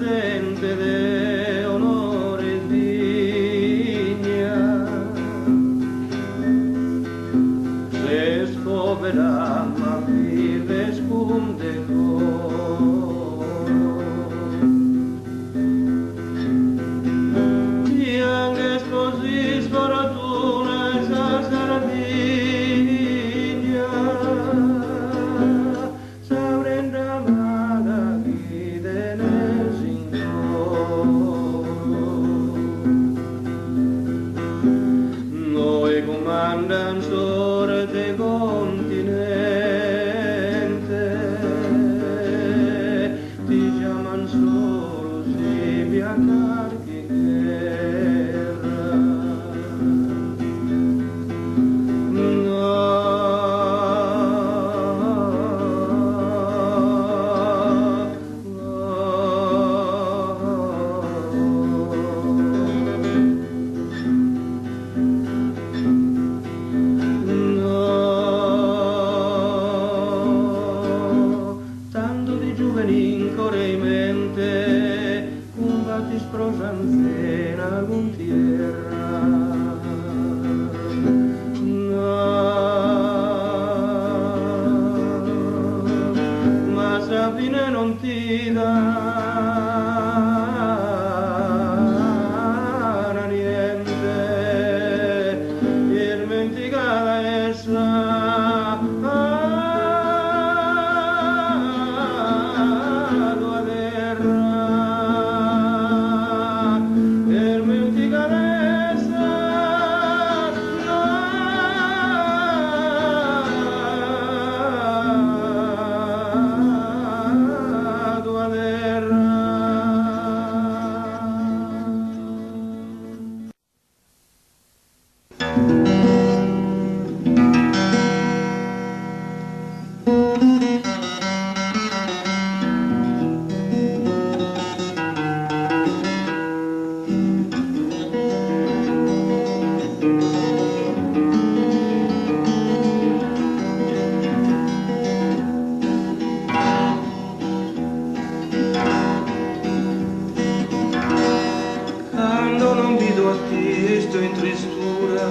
Gente de honores digna se scoverà ma vive scunde e anche così sfortuna e sardegna s'avrenda mala vide noi comandan sorte continente ti chiaman solo si viaggiar chi guerra Sprosanzena con tierra ma Sabine non ti dà niente il menticata essa in tristura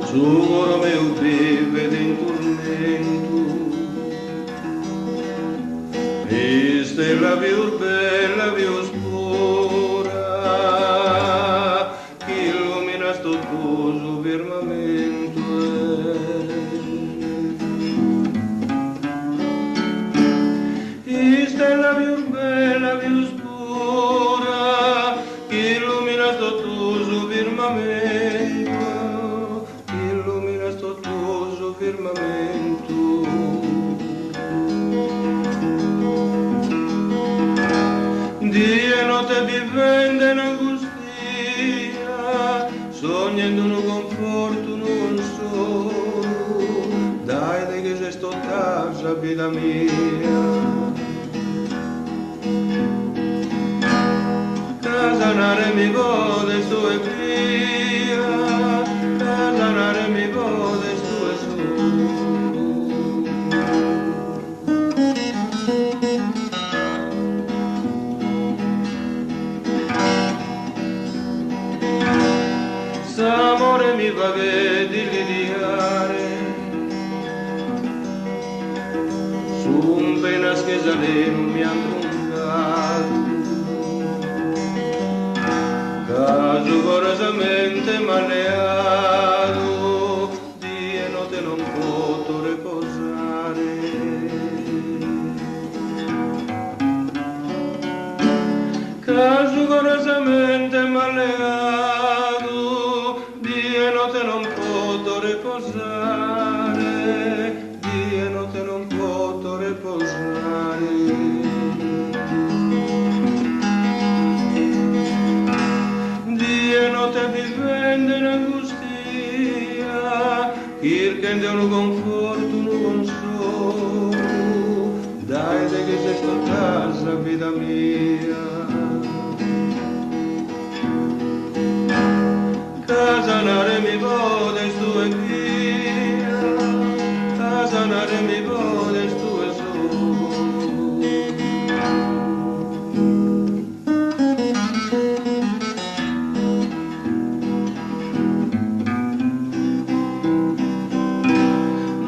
su coro meu vive in tormento e stella più bella più oscura che illumina sto tuo firmamento e stella più bella più oscura illumina sto tuo firmamento, illumina sto tuo firmamento. Die e notte vivendo in angustia, sognando un conforto, un consolo, dai te che sei sto casa, vita mia. Casanare mi gode su e via, casanare mi gode su e su. S'amore mi fa vedi lidiare su un penas che sale non mi ha troncato. Caso corosamente maleato, di e notte non posso riposare. Caso corosamente maleato, di e notte non posso riposare, di e notte non posso riposare. Notte vivendo in angustia, il che è un conforto, un consolo, dai che sei sto casa, vita mia. Casa nare mi podes tu e via, casa nare mi podes tu e su.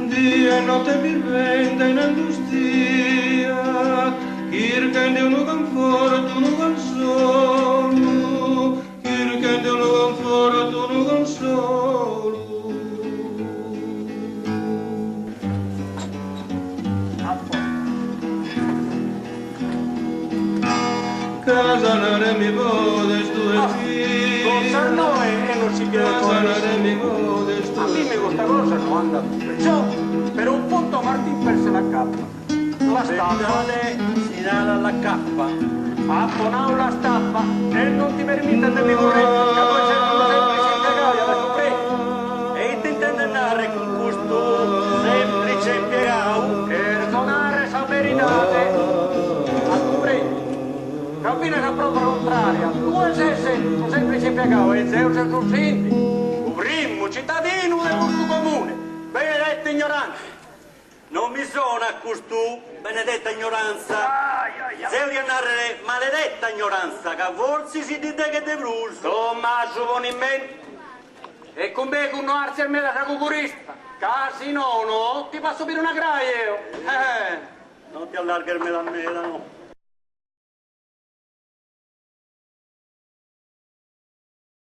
Dia e notte vivente in angustia, cercando un conforto, un consolo, cercando un conforto, un consolo. Casa nare mi podes tu e qui. Cosa no e non si chiede Casa nare mi podes tu. A mí me gusta cosa no anda. Yo, pero un punto Martín perse la capa. La stappa. Si dà la cappa. Ha ponato la stappa e non ti permette di vivere. Che poi c'è una semplice impiegato da scoprire. E ti intende andare con questo semplice impiegato? Per donare sa verità. A scoprire. Cammina che proprio contraria. Tu sei un semplice impiegato e Zeus è un sinti. Un primo cittadino del nostro comune. Benedetto ignorante. Non mi suona questo benedetta ignoranza. Se devi andare maledetta ignoranza, che forse si dite che te bruso. Tommaso buon in mente. E con me con arsi al mela da cucurista. Casi no, ti passo per una graia io. Non ti allargarmi da me, no.